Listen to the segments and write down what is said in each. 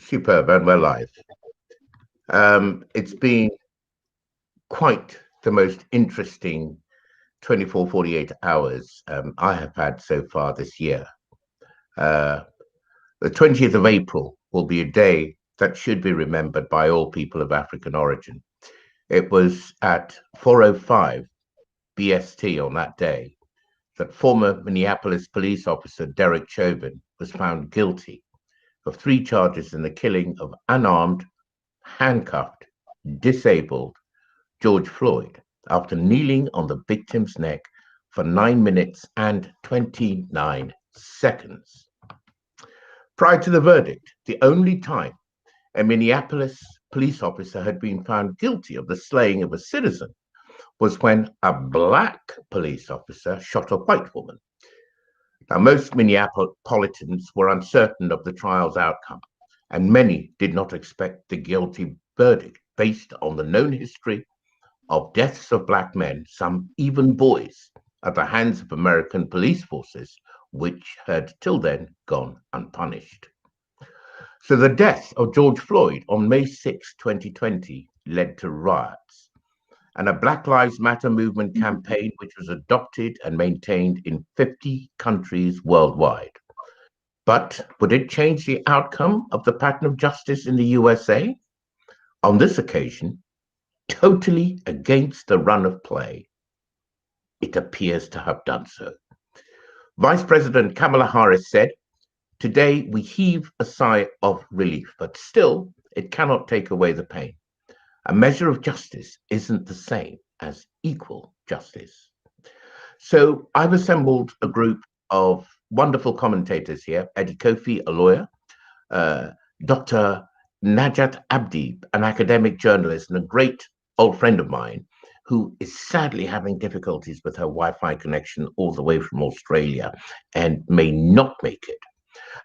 Superb, and we're live. It's been quite the most interesting 48 hours I have had so far this year. The 20th of April will be a day that should be remembered by all people of African origin. It was at 4:05 BST on that day that former Minneapolis police officer Derek Chauvin was found guilty of 3 charges in the killing of unarmed, handcuffed, disabled George Floyd after kneeling on the victim's neck for 9 minutes and 29 seconds. Prior to the verdict, the only time a Minneapolis police officer had been found guilty of the slaying of a citizen was when a Black police officer shot a white woman. Now, most Minneapolitans were uncertain of the trial's outcome, and many did not expect the guilty verdict based on the known history of deaths of Black men, some even boys, at the hands of American police forces, which had till then gone unpunished. So the death of George Floyd on May 6, 2020 led to riots, and a Black Lives Matter movement campaign which was adopted and maintained in 50 countries worldwide. But would it change the outcome of the pattern of justice in the USA? On this occasion, totally against the run of play, it appears to have done so. Vice President Kamala Harris said, "Today we heave a sigh of relief, but still it cannot take away the pain. A measure of justice isn't the same as equal justice." So I've assembled a group of wonderful commentators here: Eddie Cofie, a lawyer, Dr. Najat Abdi, an academic journalist and a great old friend of mine, who is sadly having difficulties with her Wi-Fi connection all the way from Australia and may not make it.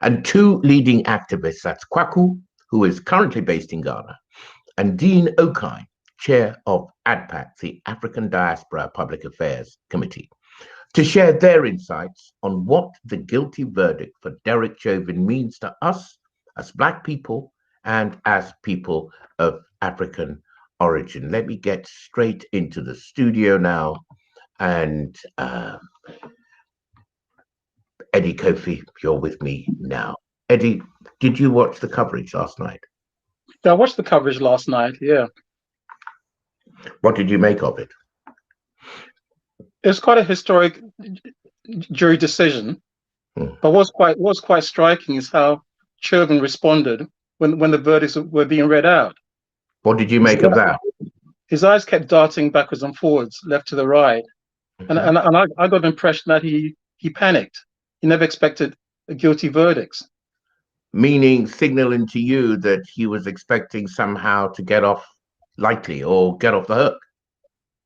And 2 leading activists, that's Kwaku, who is currently based in Ghana, and Dean Okai, chair of ADPAC, the African Diaspora Public Affairs Committee, to share their insights on what the guilty verdict for Derek Chauvin means to us as Black people and as people of African origin. Let me get straight into the studio now. And Eddie Cofie, you're with me now. Eddie, did you watch the coverage last night? Yeah, I watched the coverage last night, yeah. What did you make of it? It was quite a historic jury decision, but what's quite striking is how Chauvin responded when the verdicts were being read out. What did you make of that? His eyes kept darting backwards and forwards, left to the right, and I got the impression that he panicked. He never expected a guilty verdict. Meaning signaling to you that he was expecting somehow to get off lightly or get off the hook?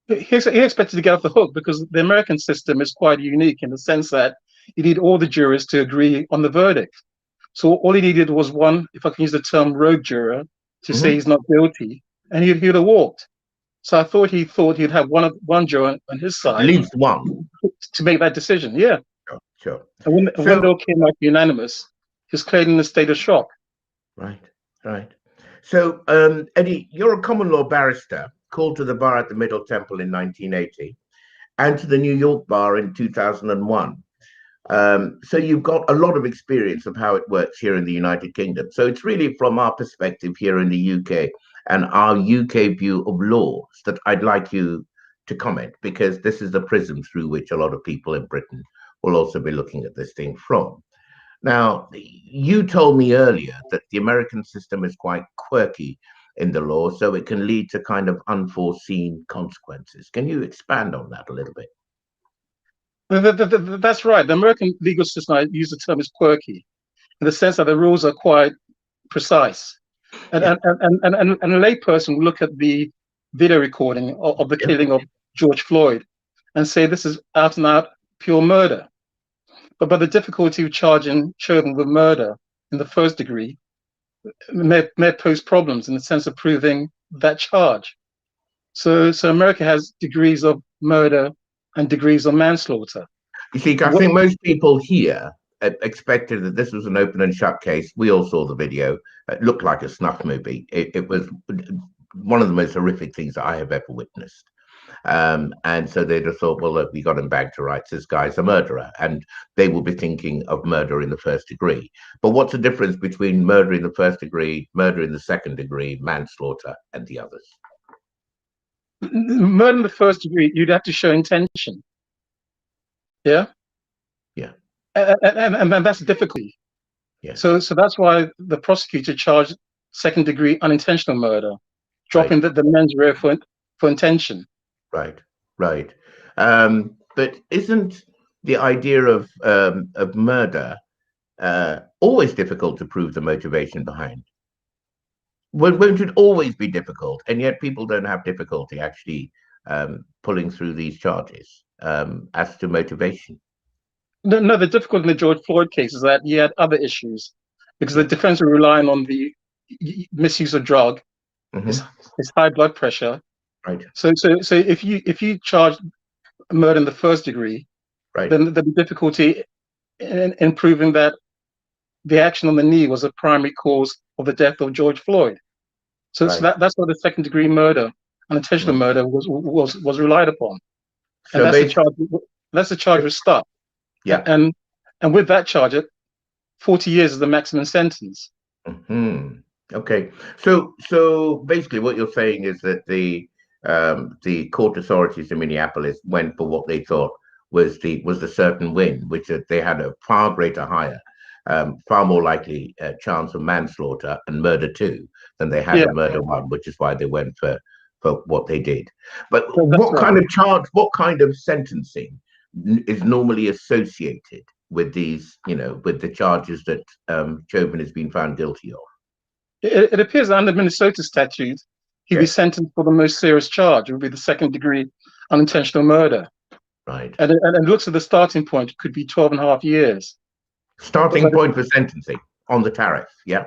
He expected to get off the hook because the American system is quite unique in the sense that you need all the jurors to agree on the verdict. So all he needed was one, if I can use the term, rogue juror to say he's not guilty, and he'd have walked. So I thought he'd have one juror on his side, at least one, to make that decision. Yeah, sure. And when they all came out unanimous, he's clearly in a state of shock. Right. So, Eddie, you're a common law barrister called to the bar at the Middle Temple in 1980 and to the New York bar in 2001. So you've got a lot of experience of how it works here in the United Kingdom. So it's really from our perspective here in the UK and our UK view of laws that I'd like you to comment, because this is the prism through which a lot of people in Britain will also be looking at this thing from. Now, you told me earlier that the American system is quite quirky in the law, so it can lead to kind of unforeseen consequences. Can you expand on that a little bit? That's right. The American legal system, I use the term, is quirky in the sense that the rules are quite precise. And a layperson will look at the video recording of the killing of George Floyd and say this is out and out pure murder. But the difficulty of charging Chauvin with murder in the first degree may pose problems in the sense of proving that charge. So America has degrees of murder and degrees of manslaughter. You see, I think most people here expected that this was an open and shut case. We all saw the video. It looked like a snuff movie. It was one of the most horrific things that I have ever witnessed. And so they just thought, well, look, we got him back to rights. This guy's a murderer, and they will be thinking of murder in the first degree. But what's the difference between murder in the first degree, murder in the second degree, manslaughter, and the others? Murder in the first degree, you'd have to show intention. Yeah. Yeah. And that's difficult. Yeah. So that's why the prosecutor charged second degree unintentional murder, dropping the mens rea for intention. Right. But isn't the idea of murder always difficult to prove the motivation behind? Won't it always be difficult? And yet people don't have difficulty actually pulling through these charges as to motivation. No, the difficulty in the George Floyd case is that he had other issues because the defense were relying on the misuse of drug, his high blood pressure. Right. So if you charge murder in the first degree, right, then there'd be difficulty in proving that the action on the knee was a primary cause of the death of George Floyd. So that's why the second degree murder, unintentional murder, was relied upon. And so that's the charge was stuck. Yeah. And with that charge, 40 years is the maximum sentence. Okay. So basically what you're saying is that the court authorities in Minneapolis went for what they thought was the certain win, which they had a far greater, higher, far more likely chance of manslaughter and murder too than they had a murder one, which is why they went for what they did. But what kind of charge, what kind of sentencing is normally associated with these, with the charges that Chauvin has been found guilty of? It appears that under Minnesota statute, he'd be sentenced for the most serious charge. It would be the second degree unintentional murder. Right. And it looks at the starting point, it could be 12.5 years. Starting point for sentencing on the tariff, yeah?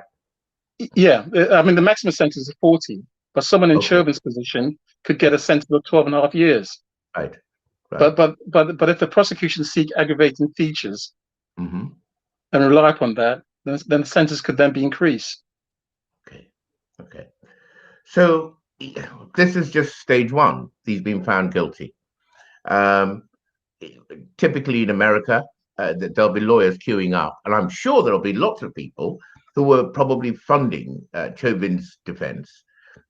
Yeah, I mean, the maximum sentence is 40, but someone in Chauvin's position could get a sentence of 12.5 years. Right. But if the prosecution seek aggravating features and rely upon that, then the sentence could then be increased. Okay. So this is just stage one. He's been found guilty. Typically in America, there'll be lawyers queuing up, and I'm sure there'll be lots of people who were probably funding Chauvin's defense.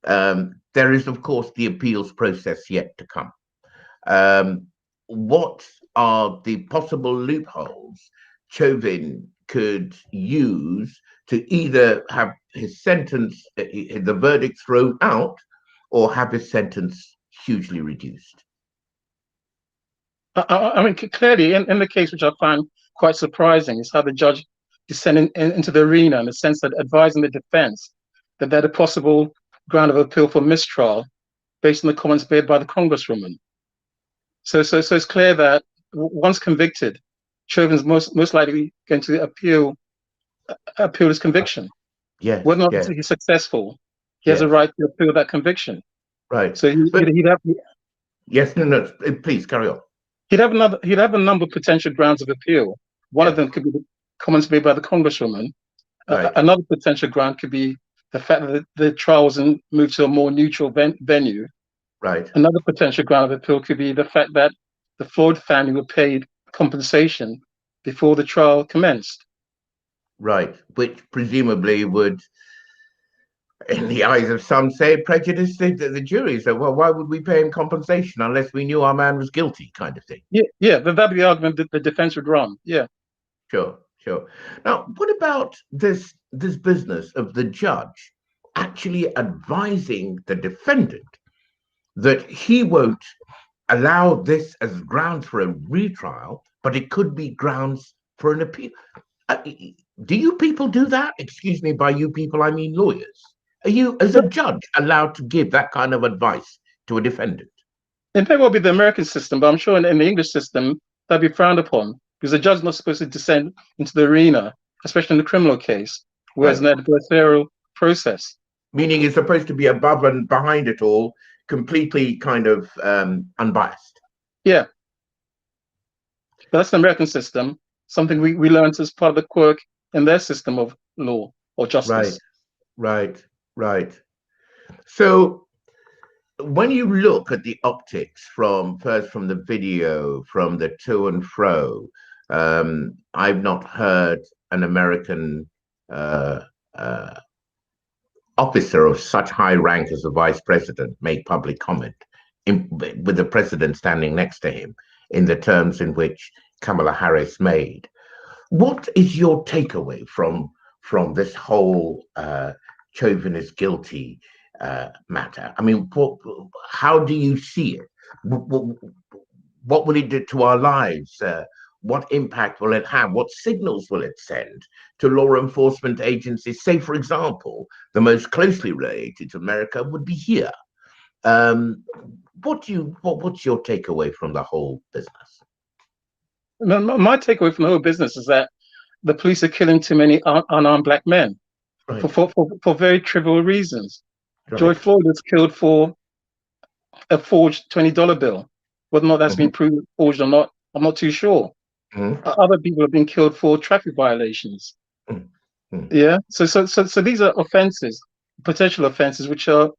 There is, of course, the appeals process yet to come. What are the possible loopholes Chauvin could use to either have his sentence, the verdict thrown out, or have his sentence hugely reduced? I mean, clearly, in the case, which I find quite surprising, is how the judge descended into the arena in the sense that advising the defense that they had a possible ground of appeal for mistrial based on the comments made by the Congresswoman. So it's clear that once convicted, Chauvin's most likely going to appeal his conviction. Yeah. Whether or not he's successful, he has a right to appeal that conviction. Right. So he'd have. Yes. No. Please carry on. He'd have a number of potential grounds of appeal. One of them could be the comments made by the Congresswoman. Right. Another potential ground could be the fact that the trial wasn't moved to a more neutral venue. Right. Another potential ground of appeal could be the fact that the Floyd family were paid compensation before the trial commenced. Right, which presumably would, in the eyes of some, say prejudice the jury. So, well, why would we pay him compensation unless we knew our man was guilty, kind of thing? Yeah, that'd be the argument that the defense would run. Yeah. Sure. Now, what about this business of the judge actually advising the defendant that he won't allow this as grounds for a retrial, but it could be grounds for an appeal? Do you people do that? Excuse me, by you people, I mean lawyers. Are you, as a judge, allowed to give that kind of advice to a defendant? It may well be the American system, but I'm sure in the English system, that'd be frowned upon, because the judge is not supposed to descend into the arena, especially in the criminal case, whereas in the adversarial process. Meaning it's supposed to be above and behind it all, completely kind of unbiased. Yeah. But that's the American system. something we learned as part of the quirk in their system of law or justice. Right. So when you look at the optics from the video, from the to and fro, I've not heard an American officer of such high rank as the vice president make public comment with the president standing next to him in the terms in which Kamala Harris made. What is your takeaway from this whole Chauvin is guilty matter? I mean, how do you see it? What will it do to our lives? What impact will it have? What signals will it send to law enforcement agencies? Say, for example, the most closely related to America would be here. What's your takeaway from the whole business? My takeaway from the whole business is that the police are killing too many unarmed black men for very trivial reasons. Right. George Floyd was killed for a forged $20 bill. Whether or not that's been proven forged or not, I'm not too sure. Other people have been killed for traffic violations. Yeah. So these are offenses, potential offenses, which are,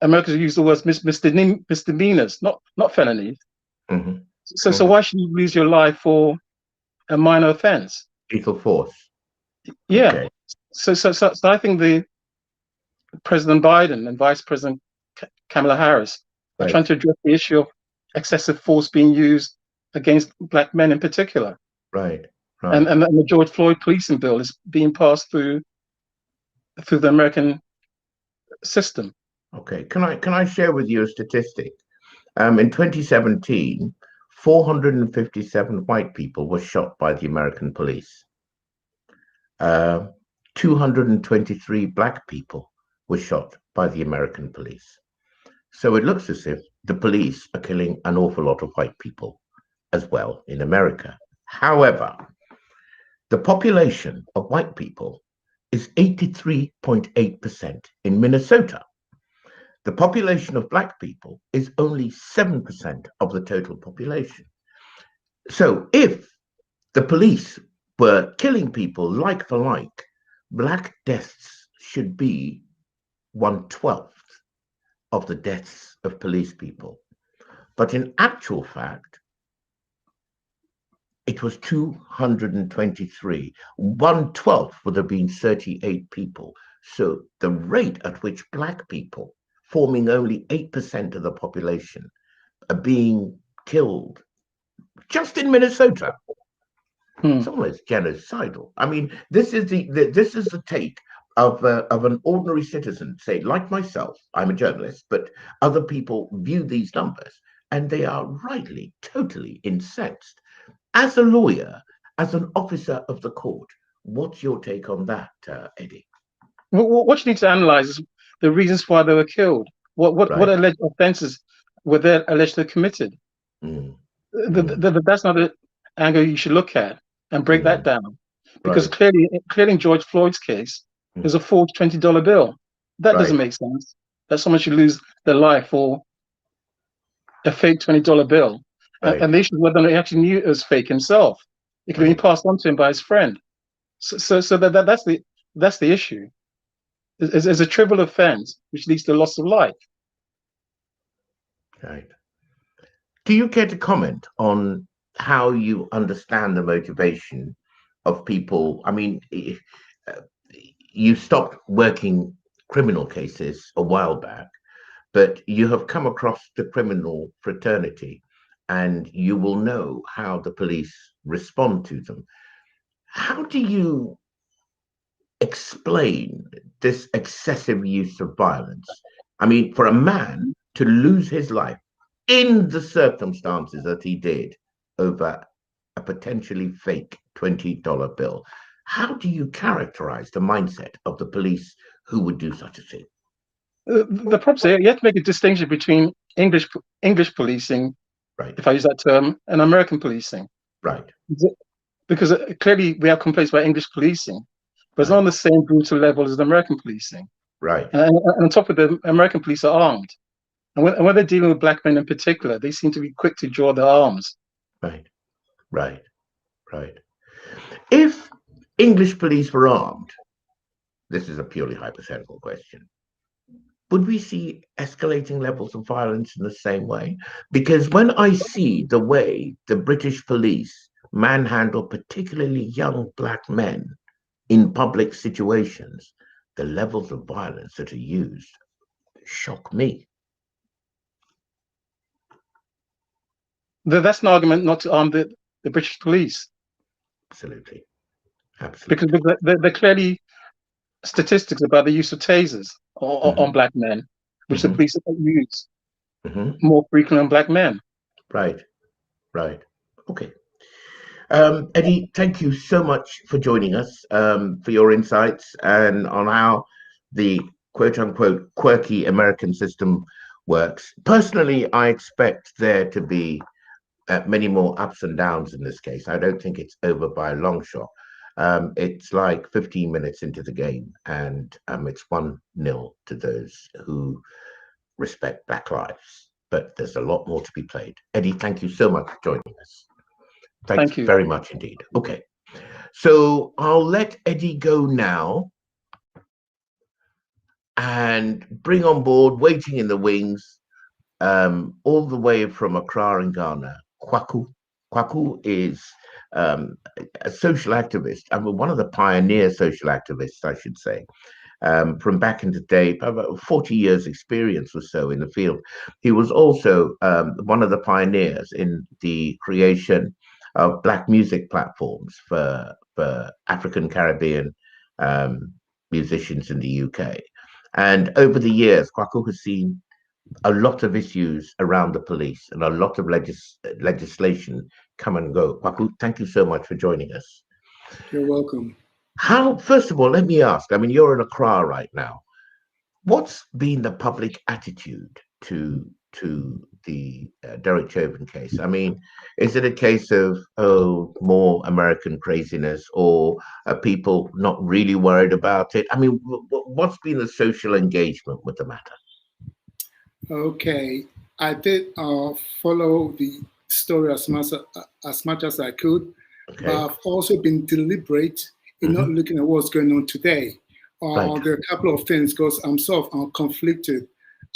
Americans use the words misdemeanors, not felonies. So why should you lose your life for a minor offense? Lethal force. Yeah. Okay. So I think the President Biden and Vice President Kamala Harris are trying to address the issue of excessive force being used against black men in particular. Right. And the George Floyd policing bill is being passed through the American system. Okay. Can I share with you a statistic? In 2017, 457 white people were shot by the American police. 223 black people were shot by the American police. So it looks as if the police are killing an awful lot of white people as well in America. However, the population of white people is 83.8% in Minnesota. The population of black people is only 7% of the total population. So if the police were killing people like for like, black deaths should be 1/12 of the deaths of police people. But in actual fact, it was 223. 1/12 would have been 38 people. So the rate at which black people, forming only 8% of the population, are being killed just in Minnesota, it's almost genocidal. I mean, this is the take of an ordinary citizen, say, like myself. I'm a journalist, but other people view these numbers and they are rightly, totally incensed. As a lawyer, as an officer of the court, what's your take on that, Eddie? What you need to analyze is the reasons why they were killed. What alleged offenses were they allegedly committed? That's not the angle you should look at and break that down. Because clearly in George Floyd's case, there's a forged $20 bill. That doesn't make sense. That someone should lose their life for a fake $20 bill. And the issue is whether he actually knew it was fake himself. It could have been passed on to him by his friend. So that's the issue. It's a trivial offense which leads to loss of life. Right. Do you care to comment on how you understand the motivation of people? I mean, you stopped working criminal cases a while back, but you have come across the criminal fraternity and you will know how the police respond to them. How do you explain this excessive use of violence? I mean, for a man to lose his life in the circumstances that he did over a potentially fake $20 bill, how do you characterize the mindset of the police who would do such a thing? The problem is you have to make a distinction between English policing, if I use that term, and American policing. Right. Because clearly we have complaints about English policing, but it's not on the same brutal level as the American policing. Right. And on top of it, American police are armed. And when they're dealing with black men in particular, they seem to be quick to draw their arms. Right. If English police were armed, this is a purely hypothetical question, would we see escalating levels of violence in the same way? Because when I see the way the British police manhandle particularly young black men in public situations, the levels of violence that are used shock me. That's an argument not to arm the British police. Absolutely. Absolutely. Because they're clearly statistics about the use of tasers on black men, which the police use more frequently on black men. Right, right. Okay. Eddie, thank you so much for joining us, for your insights and on how the quote unquote quirky American system works. Personally, I expect there to be many more ups and downs in this case. I don't think it's over by a long shot. It's like 15 minutes into the game, and it's 1-0 to those who respect Black lives. But there's a lot more to be played. Eddie, thank you so much for joining us. Thanks Thank you very much indeed. Okay, so I'll let Eddie go now and bring on board, waiting in the wings, all the way from Accra in Ghana, Kwaku. Kwaku is a social activist. I mean, one of the pioneer social activists, I should say, from back in the day, about 40 years experience or so in the field. He was also one of the pioneers in the creation of Black music platforms for African Caribbean musicians in the UK. And over the years, Kwaku has seen a lot of issues around the police and a lot of legislation come and go. Kwaku, thank you so much for joining us. You're welcome. First of all, let me ask, I mean, you're in Accra right now. What's been the public attitude to the Derek Chauvin case? I mean, is it a case of, oh, more American craziness, or are people not really worried about it? I mean, what's been the social engagement with the matter? Okay, I did follow the story as much as I could, okay. But I've also been deliberate in not looking at what's going on today. Right. There are a couple of things, because I'm sort of conflicted.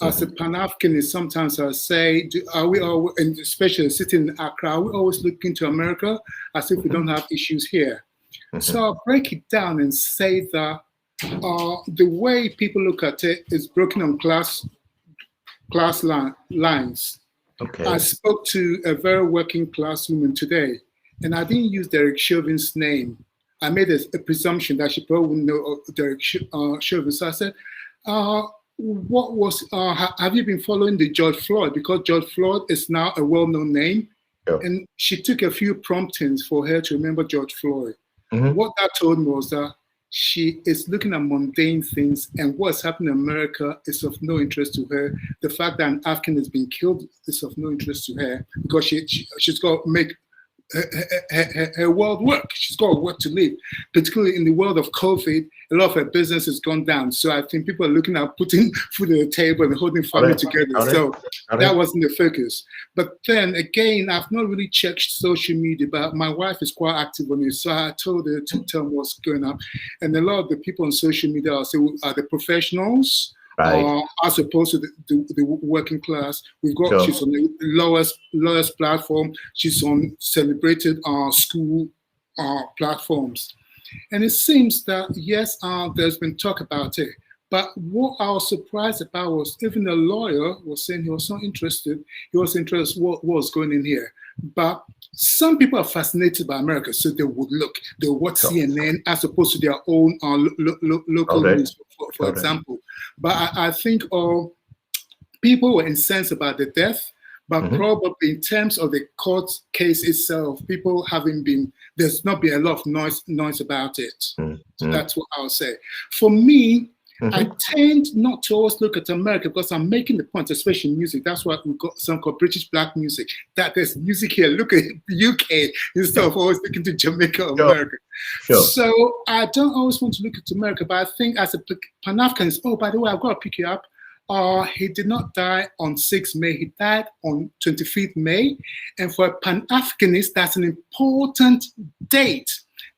As a Pan-Africanist, sometimes I say, are we all, and especially sitting in Accra, are we always looking to America as if we don't have issues here? So I'll break it down and say that the way people look at it is broken on class lines. Okay. I spoke to a very working class woman today, and I didn't use Derek Chauvin's name. I made a presumption that she probably wouldn't know Derek Chauvin. So I said, have you been following the George Floyd? Because George Floyd is now a well-known name. Yeah. And she took a few promptings for her to remember George Floyd. What that told me was that she is looking at mundane things, and what's happening in America is of no interest to her. The fact that an African has been killed is of no interest to her, because she's got to make her world work. She's got work to live, particularly in the world of COVID. A lot of her business has gone down. So I think people are looking at putting food on the table and holding family together. So that wasn't the focus. But then again, I've not really checked social media, but my wife is quite active on it. So I told her to tell me what's going on. And a lot of the people on social media are the professionals. Right. As opposed to the working class. We've got, she's on the lowest platform. She's on celebrated school platforms. And it seems that, yes, there's been talk about it. But what I was surprised about was even the lawyer was saying he was not interested. He was interested in what was going in here. But some people are fascinated by America, so they would watch CNN as opposed to their own local news, for example. But I think people were incensed about the death, but probably in terms of the court case itself, people there's not been a lot of noise about it. So that's what I would say. For me, I tend not to always look at America, because I'm making the point, especially music. That's why we've got something called British Black music. That there's music here. Look at the UK instead of always looking to Jamaica or America. So I don't always want to look at America, but I think as a Pan-Africanist, oh, by the way, I've got to pick you up. He did not die on 6th May. He died on 25th May. And for a Pan-Africanist, that's an important date.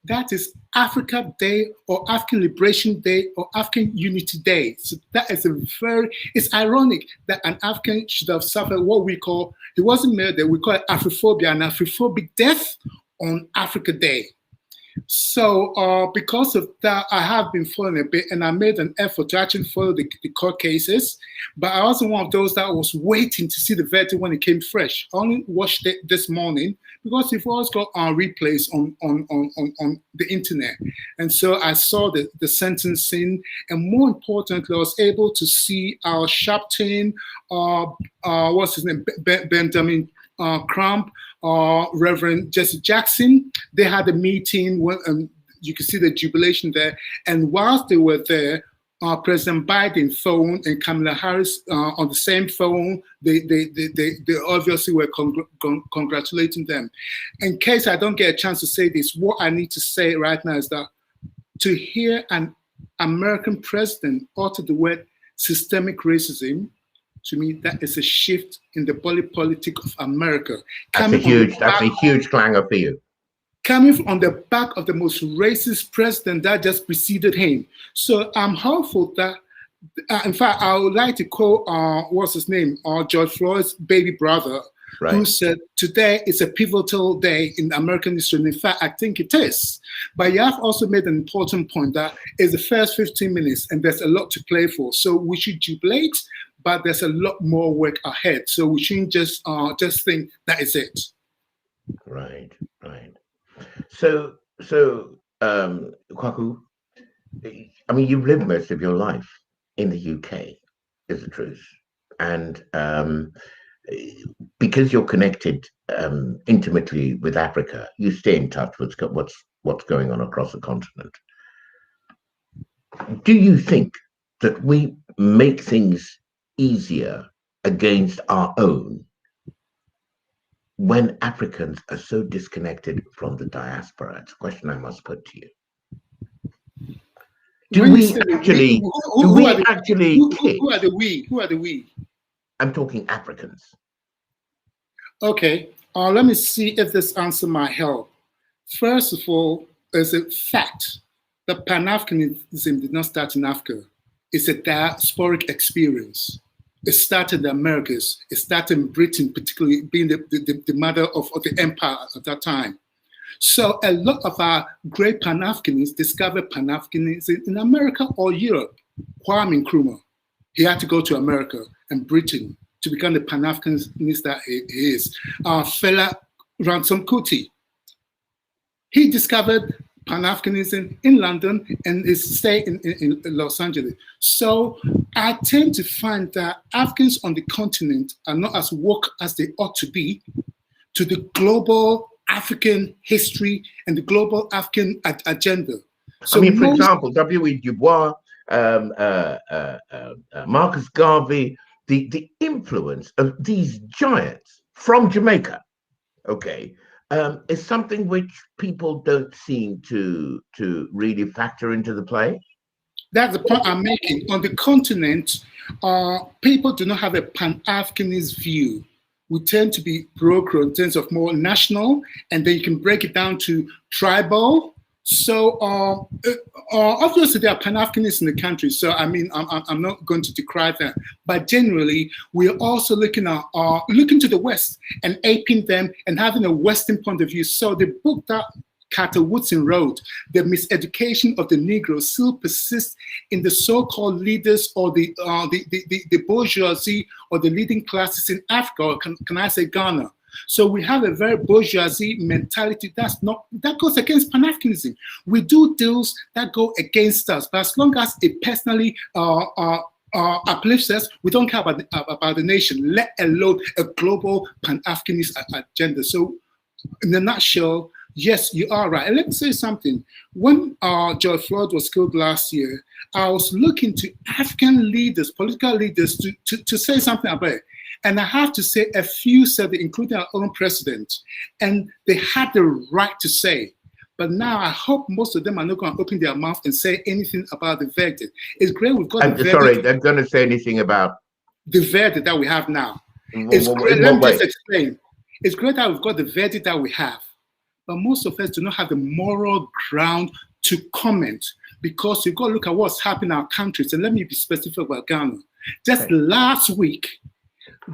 that is Africa Day or African Liberation Day or African Unity Day. So that is it's ironic that an African should have suffered what we call, it wasn't murder, we call it Afrophobia, an Afrophobic death on Africa Day. So because of that, I have been following a bit, and I made an effort to actually follow the court cases, but I wasn't one of those that was waiting to see the verdict when it came fresh. I only watched it this morning because we've always got our replays on the internet. And so I saw the sentencing, and more importantly, I was able to see our Sharpton, what's his name, Benjamin Crump, Reverend Jesse Jackson. They had a meeting when you can see the jubilation there. And whilst they were there, President Biden phoned and Kamala Harris on the same phone. They obviously were congratulating them. In case I don't get a chance to say this, what I need to say right now is that to hear an American president utter the word systemic racism, to me, that is a shift in the body politic of America. That's a huge clanger for you. Coming on the back of the most racist president that just preceded him. So I'm hopeful that, in fact, I would like to quote, what's his name, George Floyd's baby brother, right, who said, today is a pivotal day in American history. And in fact, I think it is. But you have also made an important point that it's the first 15 minutes and there's a lot to play for. So we should jubilate, but there's a lot more work ahead. So we shouldn't just think that is it. Right. So Kwaku, I mean, you've lived most of your life in the UK, is the truth. And because you're connected intimately with Africa, you stay in touch with what's going on across the continent. Do you think that we make things easier against our own when Africans are so disconnected from the diaspora? It's a question I must put to you. Who are the we? I'm talking Africans. Okay, let me see if this answer might help. First of all, there's a fact that Pan-Africanism did not start in Africa. It's a diasporic experience. It started in the Americas. It started in Britain, particularly being the mother of the empire at that time. So a lot of our great Pan-Africanists discovered Pan-Africanism in America or Europe. Kwame Nkrumah, he had to go to America and Britain to become the Pan-Africanist that he is. Fela Ransom Kuti, he discovered Pan-Africanism in London and is staying in Los Angeles. So I tend to find that Africans on the continent are not as woke as they ought to be to the global African history and the global African agenda. So I mean, for example, W.E. Du Bois, Marcus Garvey, the influence of these giants from Jamaica, okay, is something which people don't seem to really factor into the play. That's the point I'm making. On the continent, people do not have a Pan-Africanist view. We tend to be broken in terms of more national, and then you can break it down to tribal. So obviously there are Pan-Africanists in the country. So I mean, I'm not going to decry that, but generally we're also looking to the West and aping them and having a Western point of view. So the book that Carter Woodson wrote, The Miseducation of the Negro, still persists in the so-called leaders or the bourgeoisie or the leading classes in Africa, or can I say Ghana. So we have a very bourgeoisie mentality that goes against Pan-Africanism. We do deals that go against us, but as long as it personally uplifts us, we don't care about the nation, let alone a global Pan-Africanist agenda. So in a nutshell, yes, you are right. And let me say something. When George Floyd was killed last year, I was looking to African leaders, political leaders, to say something about it. And I have to say, a few said it, including our own president, and they had the right to say. But now I hope most of them are not going to open their mouth and say anything about the verdict. It's great we've got the verdict. Sorry, they're going to say anything about the verdict that we have now. It's great. Let me just explain. It's great that we've got the verdict that we have. but most of us do not have the moral ground to comment, because you've got to look at what's happening in our countries. And let me be specific about Ghana. Just last week,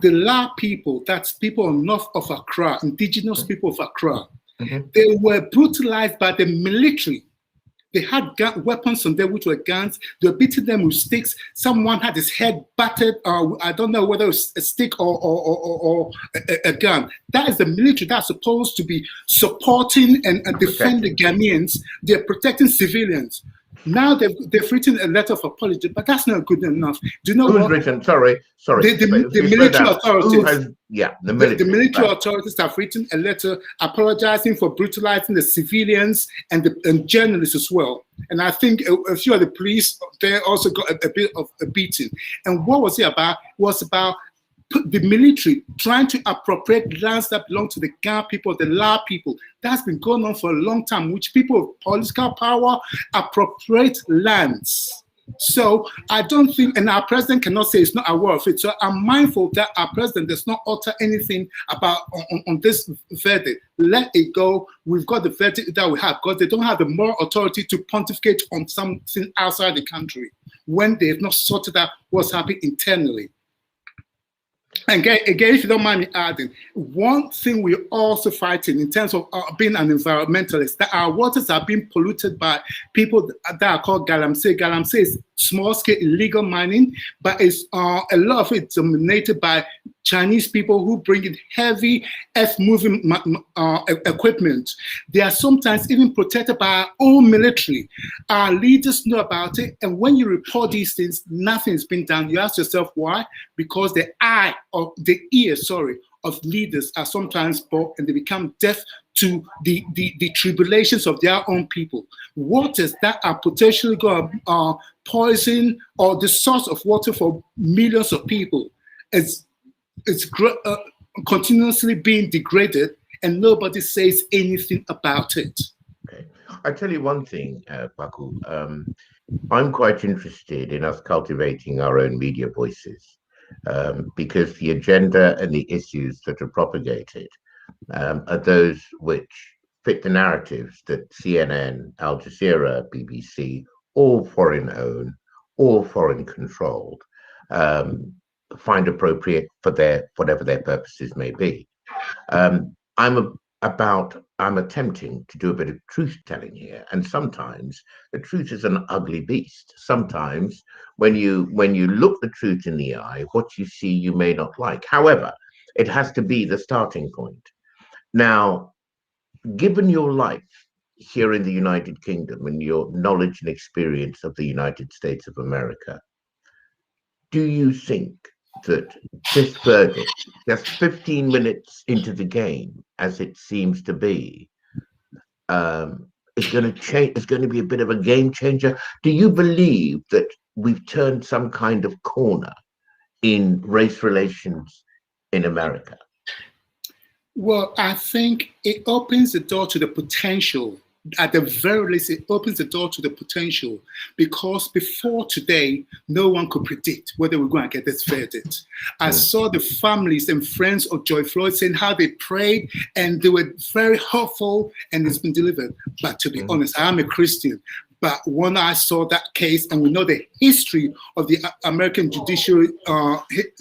the La people, that's people north of Accra, indigenous people of Accra, they were brutalized by the military. They had weapons on them, which were guns. They were beating them with sticks. Someone had his head battered. I don't know whether it was a stick or a gun. That is the military that's supposed to be supporting and defending Ghanaians. They're protecting civilians. Now they've written a letter of apology, but that's not good enough. Do you know who's written? Sorry. The military authorities. The military authorities have written a letter apologizing for brutalizing the civilians and journalists as well. And I think a few of the police there also got a bit of a beating. And what was it about? It was about the military trying to appropriate lands that belong to the Ga people, the La people. That's been going on for a long time, which people with political power appropriate lands. So I don't think, and our president cannot say it's not aware of it. So I'm mindful that our president does not utter anything about on this verdict. Let it go. We've got the verdict that we have, because they don't have the moral authority to pontificate on something outside the country when they have not sorted out what's happening internally. And again, if you don't mind me adding, one thing we're also fighting in terms of being an environmentalist, that our waters are being polluted by people that are called galamsey. Galamsey is small-scale illegal mining, but it's a lot of it dominated by Chinese people who bring in heavy earth-moving equipment. They are sometimes even protected by our own military. Our leaders know about it, and when you report these things, nothing's been done. You ask yourself why? Because the ears of leaders are sometimes blocked, and they become deaf to the tribulations of their own people. Waters that are potentially going to poison, or the source of water for millions of people, it's continuously being degraded, and nobody says anything about it. Okay. I tell you one thing, Kwaku. I'm quite interested in us cultivating our own media voices, because the agenda and the issues that are propagated are those which fit the narratives that CNN, Al Jazeera, BBC, all foreign-owned, all foreign-controlled, find appropriate for whatever their purposes may be. I'm attempting to do a bit of truth-telling here, and sometimes the truth is an ugly beast. Sometimes when you look the truth in the eye, what you see you may not like. However, it has to be the starting point. Now, given your life here in the United Kingdom and your knowledge and experience of the United States of America, do you think that this verdict, just 15 minutes into the game, as it seems to be, is going to change? It's going to be a bit of a game changer. Do you believe that we've turned some kind of corner in race relations in America? Well, I think it opens the door to the potential. At the very least, it opens the door to the potential, because before today, no one could predict whether we're going to get this verdict. I saw the families and friends of George Floyd saying how they prayed, and they were very hopeful, and it's been delivered. But to be honest, I am a Christian. But when I saw that case, and we know the history of the American judiciary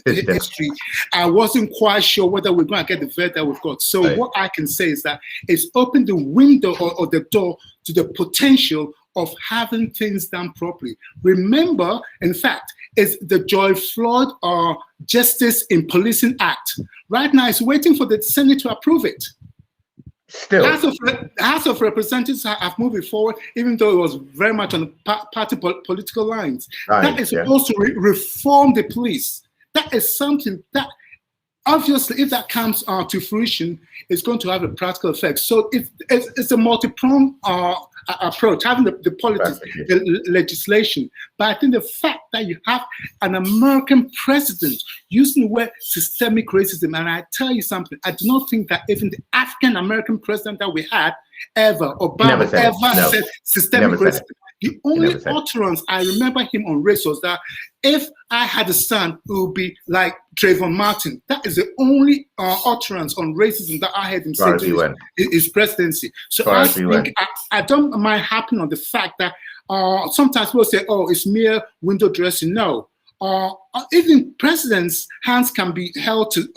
history, I wasn't quite sure whether we're going to get the verdict that we've got. So what I can say is that it's opened the window or the door to the potential of having things done properly. Remember, in fact, it's the George Floyd Justice in Policing Act. Right now, it's waiting for the Senate to approve it. Still, House of Representatives have moved it forward, even though it was very much on the party political lines. That is supposed to reform the police. That is something that, obviously, if that comes to fruition, it's going to have a practical effect. So it's a multi-pronged approach, having the politics, the legislation. But I think the fact that you have an American president using the word systemic racism, and I tell you something, I do not think that even the African American president that we had ever. Obama ever said systemic racism. The only utterance I remember him on race was that if I had a son, it would be like Trayvon Martin. That is the only utterance on racism that I heard him say during his presidency. So I think I don't mind harping on the fact that sometimes people say, oh, it's mere window dressing. No. Even presidents' hands can be held to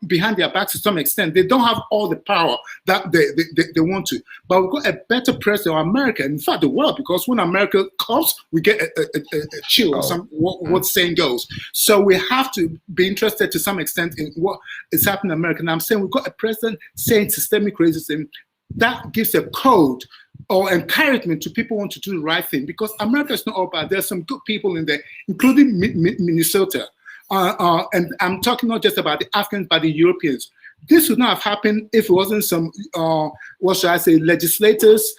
behind their backs to some extent. They don't have all the power that they want to. But we've got a better president of America, in fact, the world, because when America coughs, we get a chill, what saying goes. So we have to be interested to some extent in what is happening in America. And I'm saying we've got a president saying systemic racism. That gives a code or encouragement to people who want to do the right thing, because America is not all bad. There's some good people in there, including Minnesota. And I'm talking not just about the Africans, but the Europeans. This would not have happened if it wasn't some, what should I say, legislators,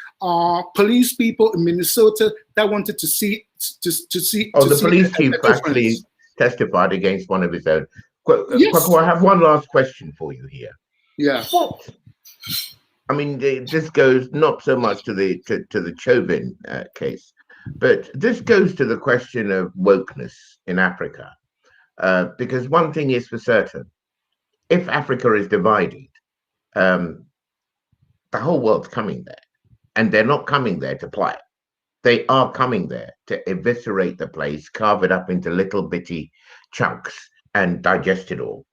police people in Minnesota that wanted to see. The police chief actually testified against one of his own. Kwaku, I have one last question for you here. Yeah. What? I mean, this goes not so much to the Chauvin case, but this goes to the question of wokeness in Africa. Because one thing is for certain, if Africa is divided, the whole world's coming there. And they're not coming there to play. They are coming there to eviscerate the place, carve it up into little bitty chunks and digest it all.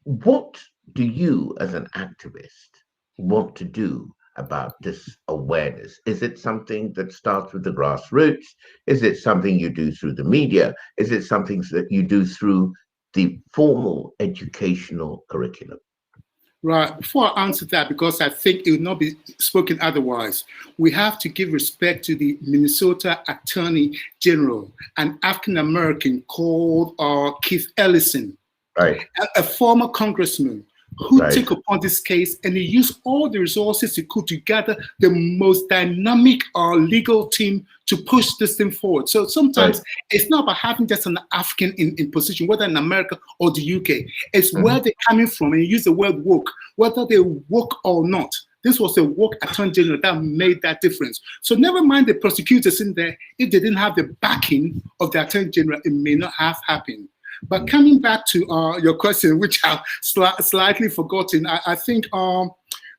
What do you, as an activist, want to do about this awareness? Is it something that starts with the grassroots? Is it something you do through the media? Is it something that you do through the formal educational curriculum? Right. Before I answer that, because I think it would not be spoken otherwise, we have to give respect to the Minnesota Attorney General, an African-American called Keith Ellison, right, a former congressman who took upon this case, and he used all the resources he could to gather the most dynamic legal team to push this thing forward. So sometimes it's not about having just an African in position, whether in America or the UK. It's where they're coming from, and you use the word woke, whether they woke or not. This was a woke attorney general that made that difference. So never mind the prosecutors in there. If they didn't have the backing of the attorney general, it may not have happened. But coming back to your question, which I've slightly forgotten, I think,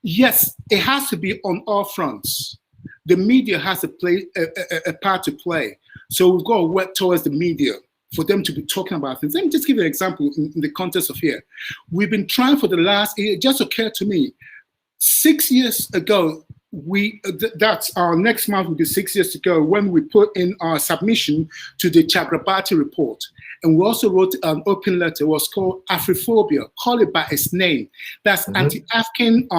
yes, it has to be on all fronts. The media has a part to play. So we've got to work towards the media for them to be talking about things. Let me just give you an example in the context of here. We've been trying for the last year. It just occurred to me, 6 years ago, that's next month will be 6 years ago when we put in our submission to the Chakrabarti report. And we also wrote an open letter. It was called Afrophobia, call it by its name. That's anti-African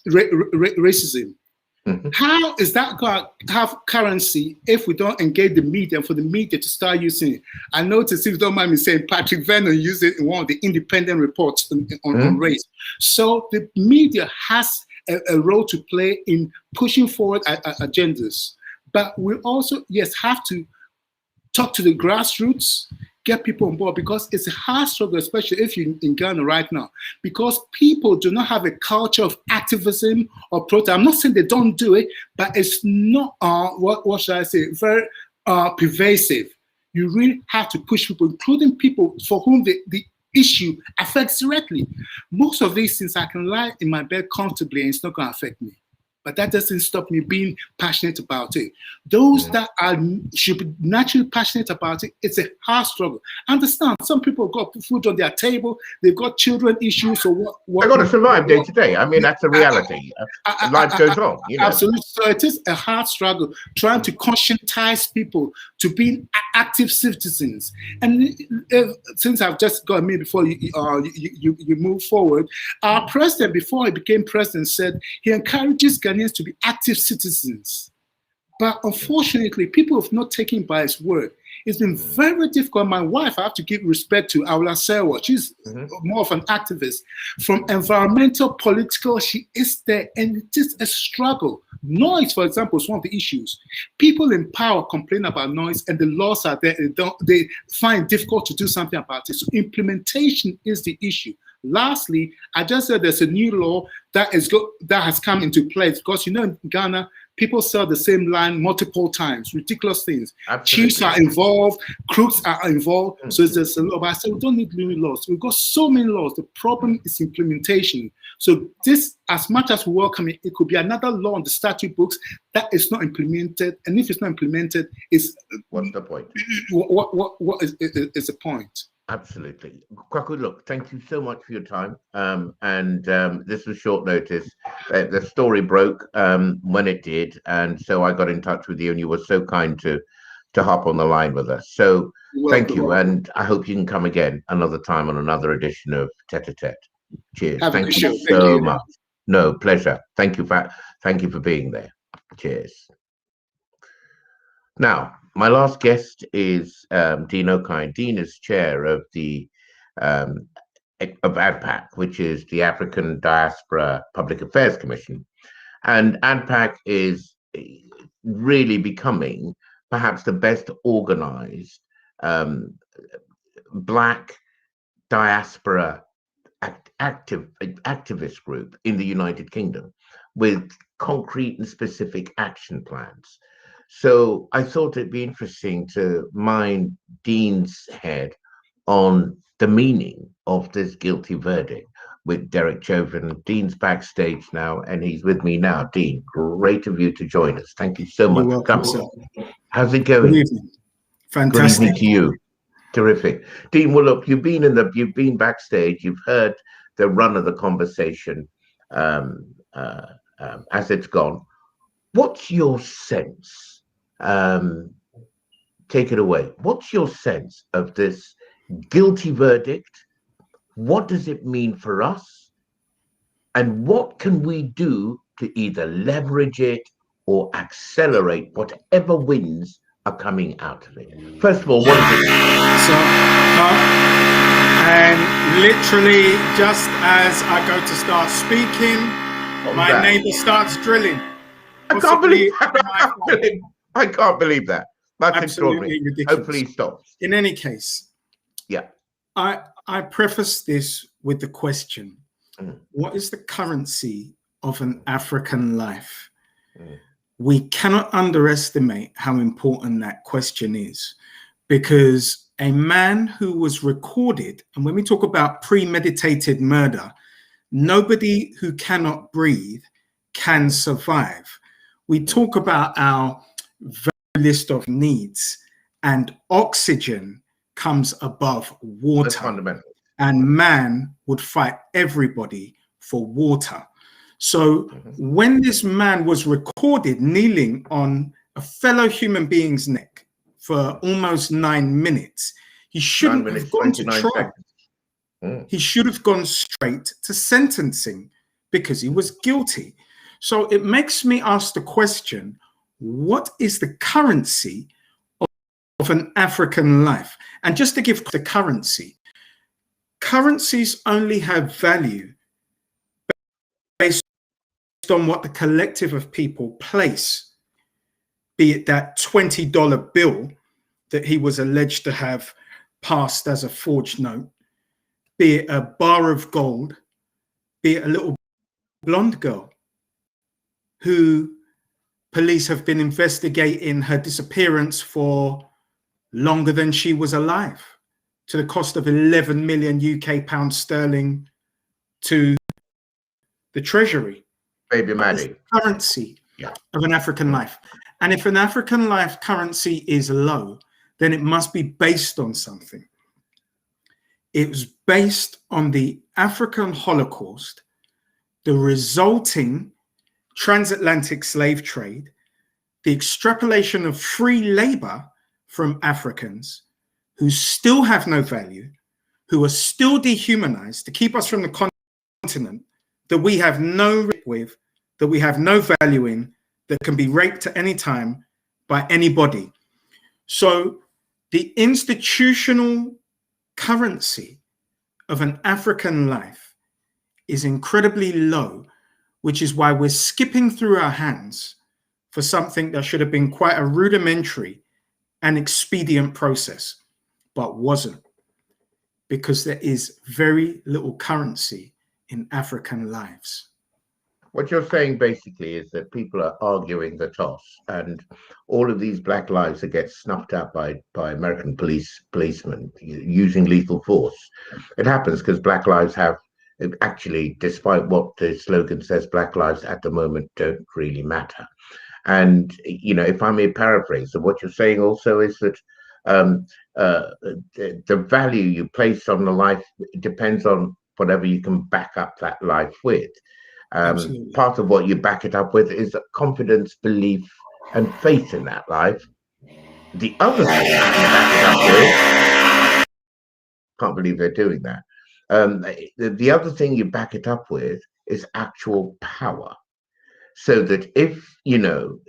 racism. How is that going to have currency if we don't engage the media and for the media to start using it? I noticed, if you don't mind me saying, Patrick Vernon used it in one of the independent reports on race. So the media has a role to play in pushing forward agendas. But we also, yes, have to talk to the grassroots, get people on board, because it's a hard struggle, especially if you're in Ghana right now, because people do not have a culture of activism or protest. I'm not saying they don't do it, but it's not, what should I say, very pervasive. You really have to push people, including people for whom the issue affects directly. Most of these things, I can lie in my bed comfortably and it's not going to affect me. But that doesn't stop me being passionate about it. Those that should be naturally passionate about it, it's a hard struggle. Understand, some people have got food on their table, they've got children issues, or what they've got to survive day to day. I mean, that's the reality. Life goes on. You know? Absolutely. So it is a hard struggle trying to conscientize people to being active citizens. And since I've just got me before you move forward, our president, before he became president, said he encourages Ghanaians to be active citizens. But unfortunately, people have not taken by his word. It's been very difficult. My wife, I have to give respect to Aula Sewa. She's more of an activist. From environmental, political, she is there, and it is a struggle. Noise, for example, is one of the issues. People in power complain about noise, and the laws are there. They find it difficult to do something about it. So implementation is the issue. Lastly, I just said there's a new law that has come into place because, you know, in Ghana, people sell the same line multiple times, ridiculous things. Absolutely. Chiefs are involved, crooks are involved. So there's a law. But I said, we don't need new laws. We've got so many laws. The problem is implementation. So this, as much as we welcome it, it could be another law on the statute books that is not implemented. And if it's not implemented, what's the point? What is the point? Absolutely. Kwaku, look, thank you so much for your time. This was short notice. The story broke when it did, and so I got in touch with you, and you were so kind to hop on the line with us. So thank you, and I hope you can come again another time on another edition of Tete a Tete. Cheers. Thank you so much. No, pleasure. Thank you for being there. Cheers. Now, my last guest is Dean Okai. Dean is chair of the of ADPAC, which is the African Diaspora Public Affairs Commission. And ADPAC is really becoming perhaps the best organized Black diaspora activist group in the United Kingdom with concrete and specific action plans. So I thought it'd be interesting to mine Dean's head on the meaning of this guilty verdict with Derek Chauvin. Dean's backstage now, and he's with me now. Dean, great of you to join us. Thank you so much for coming. How's it going? Good evening. Fantastic. Good evening to you. Terrific. Dean, well, look, you've been backstage. You've heard the run of the conversation as it's gone. What's your sense? Take it away. What's your sense of this guilty verdict? What does it mean for us? And what can we do to either leverage it or accelerate whatever wins are coming out of it? First of all, what is it? So, and literally, just as I go to start speaking, my neighbor starts drilling. I can't believe that. That's absolutely ridiculous. Hopefully he stops. In any case, yeah, I preface this with the question, what is the currency of an African life? We cannot underestimate how important that question is, because a man who was recorded, and when we talk about premeditated murder, nobody who cannot breathe can survive. We talk about our list of needs, and oxygen comes above water. That's fundamental. And man would fight everybody for water. So when this man was recorded kneeling on a fellow human being's neck for almost 9 minutes, he shouldn't have gone to trial. He should have gone straight to sentencing because he was guilty. So it makes me ask the question, what is the currency of an African life? And just to give the currency, currencies only have value based on what the collective of people place, be it that $20 bill that he was alleged to have passed as a forged note, be it a bar of gold, be it a little blonde girl who police have been investigating her disappearance for longer than she was alive, to the cost of 11 million UK pounds sterling to the Treasury. Baby Maddie. Currency of an African life. And if an African life currency is low, then it must be based on something. It was based on the African Holocaust, the resulting transatlantic slave trade, the extrapolation of free labor from Africans who still have no value, who are still dehumanized to keep us from the continent that we have no rip with, that we have no value in, that can be raped at any time by anybody. So the institutional currency of an African life is incredibly low, which is why we're skipping through our hands for something that should have been quite a rudimentary and expedient process, but wasn't. because there is very little currency in African lives. What you're saying basically is that people are arguing the toss, and all of these black lives that get snuffed out by American policemen using lethal force. It happens because black lives have actually, despite what the slogan says, black lives at the moment don't really matter. And, you know, if I may paraphrase, so what you're saying also is that the value you place on the life depends on whatever you can back up that life with. Part of what you back it up with is confidence, belief, and faith in that life. The other thing you back it up with, can't believe they're doing that. The other thing you back it up with is actual power. So that if, you know,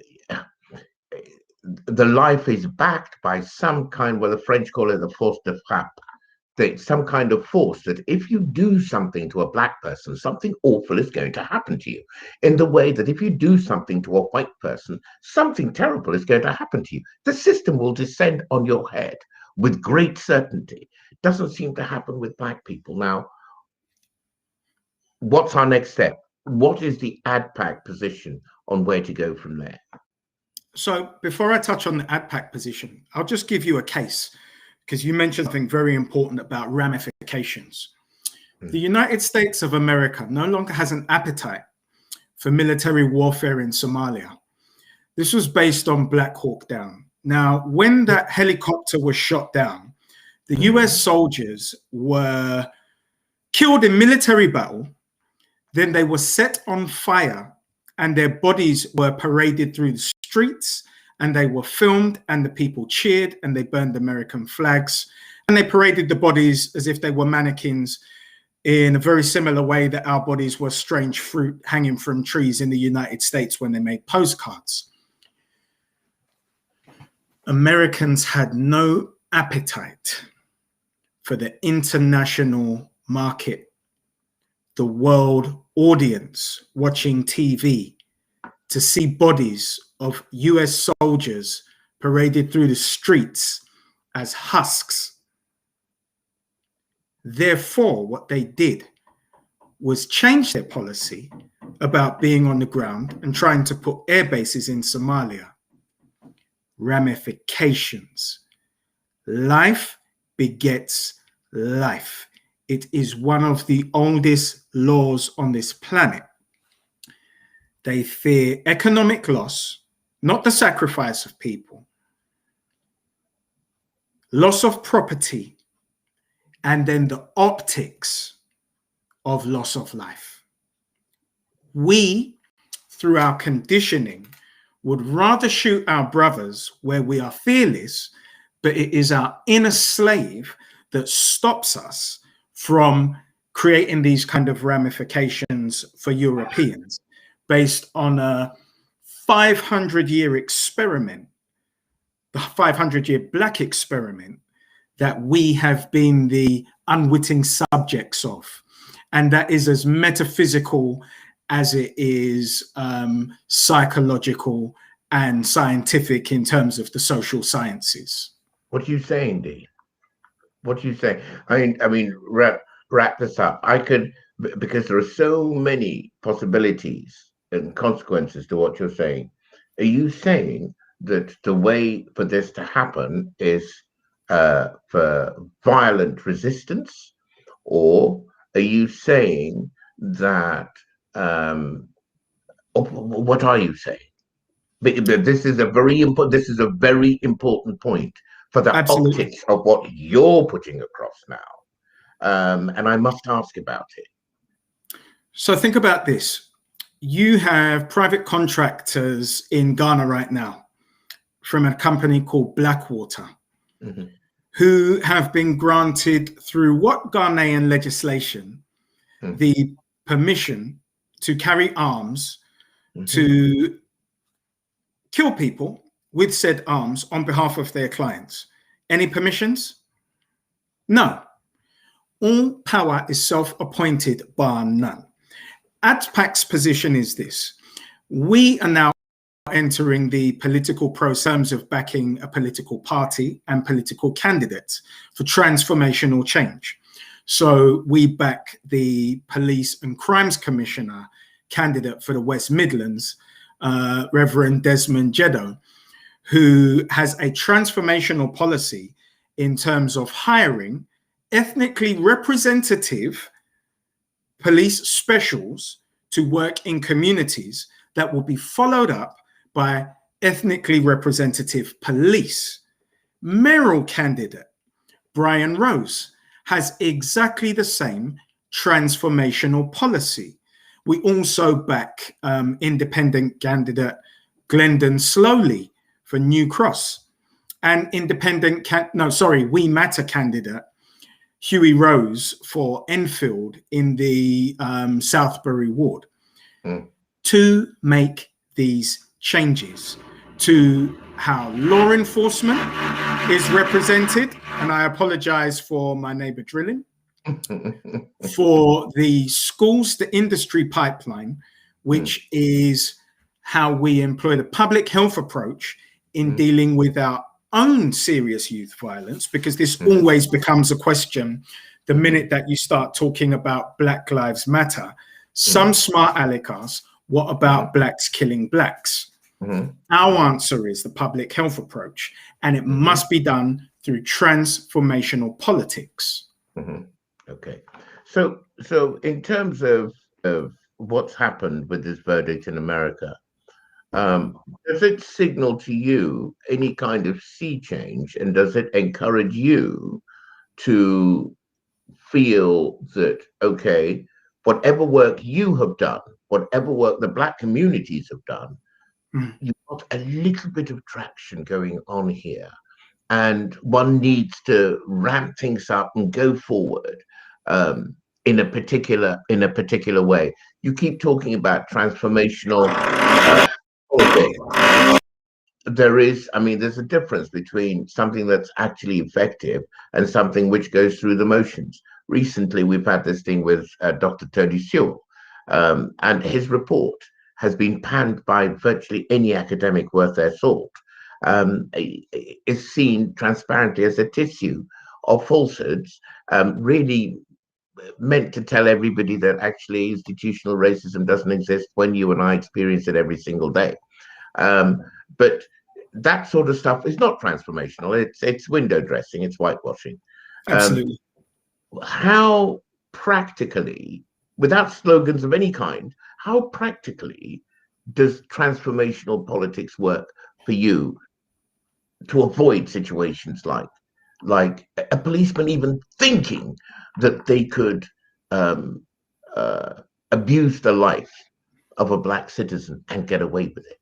the life is backed by some kind, well, the French call it the force de frappe, some kind of force that if you do something to a black person, something awful is going to happen to you. In the way that if you do something to a white person, something terrible is going to happen to you. The system will descend on your head with great certainty. Doesn't seem to happen with black people. Now, what's our next step? What is the ADPAC position on where to go from there? So before I touch on the ADPAC position, I'll just give you a case, because you mentioned something very important about ramifications. The United States of America no longer has an appetite for military warfare in Somalia. This was based on Black Hawk Down. Now, when that helicopter was shot down, the US soldiers were killed in military battle. Then they were set on fire and their bodies were paraded through the streets, and they were filmed, and the people cheered, and they burned American flags, and they paraded the bodies as if they were mannequins, in a very similar way that our bodies were strange fruit hanging from trees in the United States when they made postcards. Americans had no appetite for the international market, the world audience watching TV, to see bodies of US soldiers paraded through the streets as husks. Therefore, what they did was change their policy about being on the ground and trying to put air bases in Somalia. Ramifications. Life begets life. It is one of the oldest laws on this planet. They fear economic loss, not the sacrifice of people, loss of property, and then the optics of loss of life. We, through our conditioning, would rather shoot our brothers where we are fearless, but it is our inner slave that stops us from creating these kind of ramifications for Europeans based on a 500-year experiment, the 500-year Black experiment that we have been the unwitting subjects of. And that is as metaphysical as it is psychological and scientific in terms of the social sciences. What are you saying, Dean? What are you saying? I mean, wrap this up. I could, because there are so many possibilities and consequences to what you're saying. Are you saying that the way for this to happen is for violent resistance, or are you saying that? What are you saying? But this is a very important. This is a very important point for the Absolutely. optics of what you're putting across now, and I must ask about it. So think about this. You have private contractors in Ghana right now from a company called Blackwater, who have been granted through what Ghanaian legislation, the permission to carry arms to kill people with said arms on behalf of their clients. Any permissions? No. All power is self-appointed, bar none. ADPAC's position is this. We are now entering the political process of backing a political party and political candidates for transformational change. So we back the Police and Crimes Commissioner candidate for the West Midlands, Reverend Desmond Jeddo, who has a transformational policy in terms of hiring ethnically representative police specials to work in communities that will be followed up by ethnically representative police. Mayoral candidate Brian Rose has exactly the same transformational policy. We also back independent candidate Glendon Slowly for New Cross, and independent, We Matter candidate Huey Rose for Enfield in the Southbury ward, to make these changes to how law enforcement is represented. And I apologize for my neighbor drilling. For the schools to industry pipeline, which is how we employ the public health approach in dealing with our own serious youth violence, because this always becomes a question the minute that you start talking about Black Lives Matter. Some smart aleck asks, what about blacks killing blacks? Our answer is the public health approach, and it must be done through transformational politics. Okay, so in terms of what's happened with this verdict in America, does it signal to you any kind of sea change, and does it encourage you to feel that, okay, whatever work you have done, whatever work the Black communities have done, you've got a little bit of traction going on here, and one needs to ramp things up and go forward in a particular way? You keep talking about transformational politics. There's a difference between something that's actually effective and something which goes through the motions. Recently, we've had this thing with Dr. Tony Sewell, and his report has been panned by virtually any academic worth their salt. Is seen transparently as a tissue of falsehoods, really meant to tell everybody that actually institutional racism doesn't exist when you and I experience it every single day. But that sort of stuff is not transformational. It's window dressing, it's whitewashing. Absolutely. How practically, without slogans of any kind, how practically does transformational politics work for you to avoid situations like a policeman even thinking that they could abuse the life of a Black citizen and get away with it?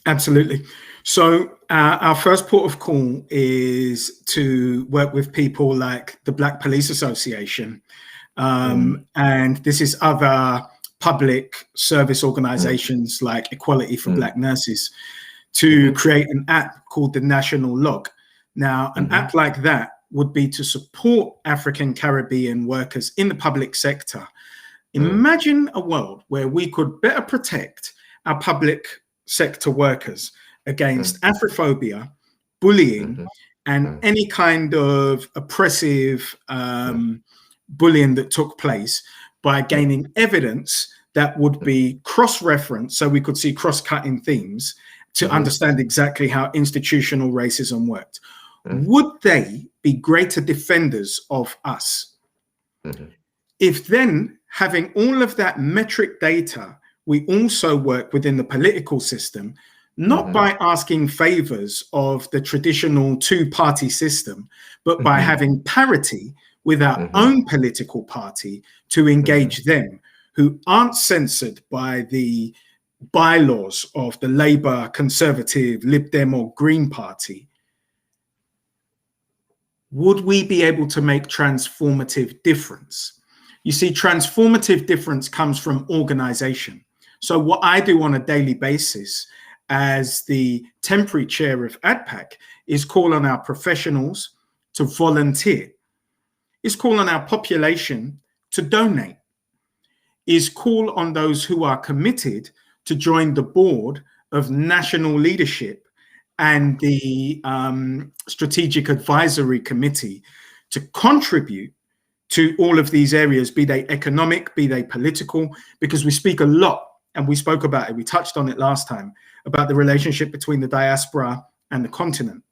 Absolutely. So our first port of call is to work with people like the Black Police Association, and this is other public service organizations like Equality for Black Nurses, to create an app called the National Log. Now, an app like that would be to support African Caribbean workers in the public sector. Imagine a world where we could better protect our public sector workers against Afrophobia, bullying, and any kind of oppressive bullying that took place, by gaining evidence that would be cross-referenced, so we could see cross-cutting themes to understand exactly how institutional racism worked. Would they be greater defenders of us? If then, having all of that metric data, we also work within the political system, not by asking favors of the traditional two-party system, but by having parity with our own political party to engage them, who aren't censored by the bylaws of the Labour, Conservative, Lib Dem or Green Party. Would we be able to make transformative difference? You see, transformative difference comes from organization. So what I do on a daily basis as the temporary chair of ADPAC is call on our professionals to volunteer, is call on our population to donate, is call on those who are committed to join the board of national leadership and the Strategic Advisory Committee to contribute to all of these areas, be they economic, be they political, because we speak a lot, and we spoke about it, we touched on it last time, about the relationship between the diaspora and the continent.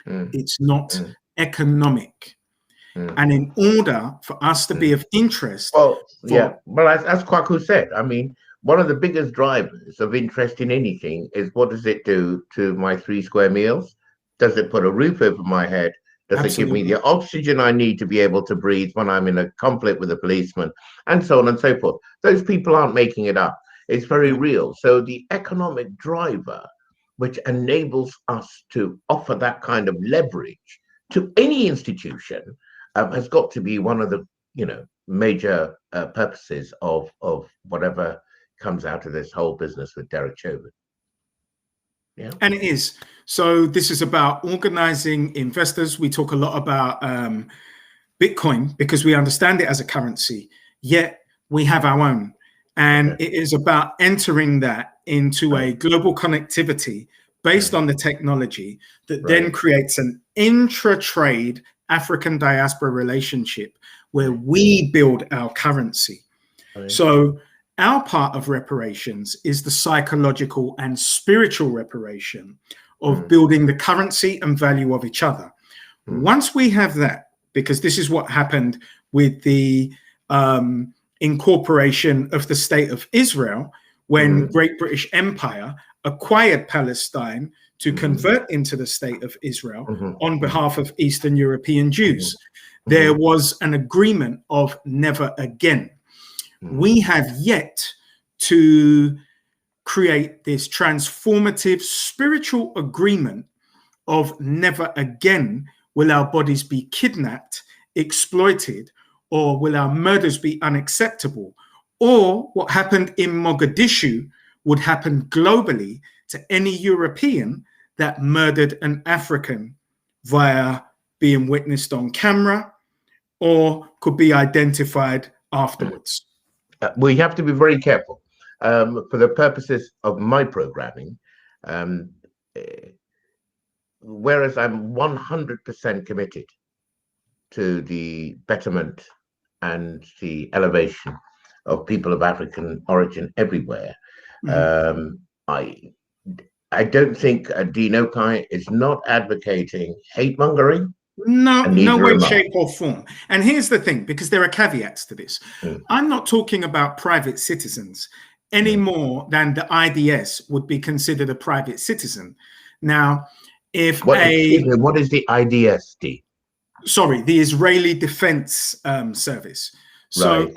It's not economic. And in order for us to be of interest... Well, as Kwaku said, I mean, one of the biggest drivers of interest in anything is, what does it do to my 3 square meals? Does it put a roof over my head? Does it give me the oxygen I need to be able to breathe when I'm in a conflict with a policeman? And so on and so forth. Those people aren't making it up. It's very real. So the economic driver, which enables us to offer that kind of leverage to any institution, has got to be one of the, major purposes of whatever comes out of this whole business with Derek Chauvin. Yeah. And it is. So this is about organizing investors. We talk a lot about Bitcoin because we understand it as a currency, yet we have our own. And it is about entering that into a global connectivity based on the technology that then creates an intra-trade African diaspora relationship where we build our currency. So our part of reparations is the psychological and spiritual reparation of building the currency and value of each other. Once we have that, because this is what happened with the incorporation of the State of Israel, when Great British Empire acquired Palestine to convert into the State of Israel on behalf of Eastern European Jews. There was an agreement of never again. We have yet to create this transformative spiritual agreement of never again will our bodies be kidnapped, exploited, or will our murders be unacceptable, or what happened in Mogadishu would happen globally to any European that murdered an African via being witnessed on camera or could be identified afterwards. We have to be very careful. For the purposes of my programming, whereas I'm 100% committed to the betterment and the elevation of people of African origin everywhere, I don't think Dean Okai is not advocating hate mongering. No way, shape, or form. And here's the thing, because there are caveats to this. I'm not talking about private citizens any more than the IDS would be considered a private citizen. Now, if what is the IDS, D? Sorry, the Israeli Defense Service. So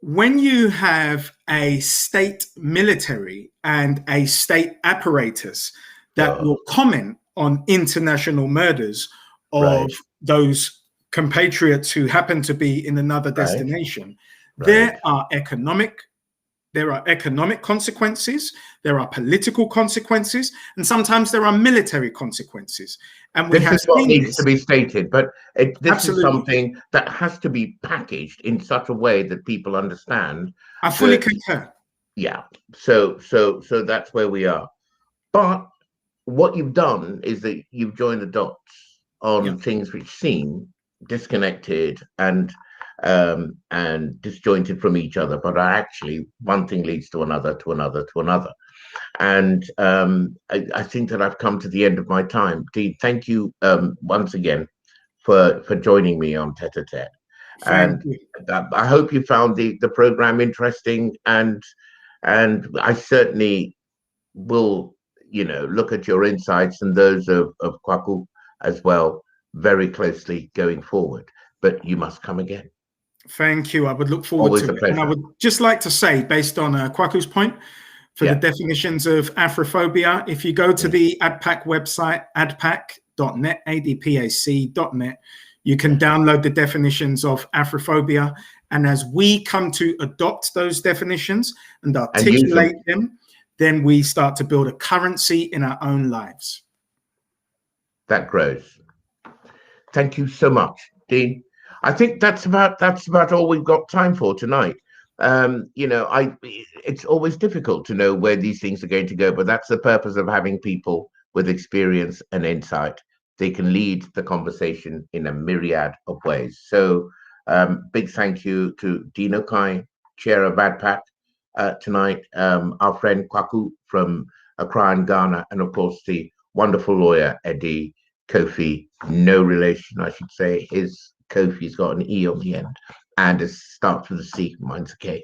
when you have a state military and a state apparatus that will comment on international murders of those compatriots who happen to be in another destination, there are economic consequences, there are political consequences, and sometimes there are military consequences. And this is what needs to be stated, but this is something that has to be packaged in such a way that people understand. I fully concur. Yeah, so that's where we are. But what you've done is that you've joined the dots on things which seem disconnected and disjointed from each other, but are actually one thing leads to another, to another, to another. And I think that I've come to the end of my time. Dean, thank you once again for joining me on Tete a Tete. And I hope you found the program interesting, and I certainly will, look at your insights and those of Kwaku as well very closely going forward. But you must come again. Thank you. I would look forward to it. And I would just like to say, based on Kwaku's point, for the definitions of Afrophobia, if you go to the ADPAC website, adpac.net, adpac.net, you can download the definitions of Afrophobia. And as we come to adopt those definitions and articulate them, then we start to build a currency in our own lives. That grows. Thank you so much, Dean. I think that's about all we've got time for tonight. It's always difficult to know where these things are going to go, but that's the purpose of having people with experience and insight. They can lead the conversation in a myriad of ways. So Big thank you to Dean Okai, chair of ADPAC tonight, our friend Kwaku from Accra in Ghana, and of course the wonderful lawyer Eddie Cofie, no relation, I should say. His Cofie's got an E on the end, and it starts with a C, mine's a K.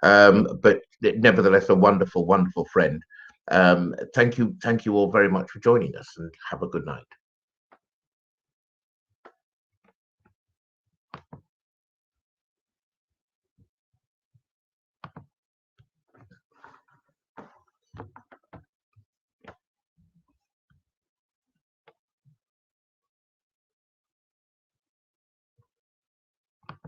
But nevertheless, a wonderful, wonderful friend. Thank you all very much for joining us, and have a good night.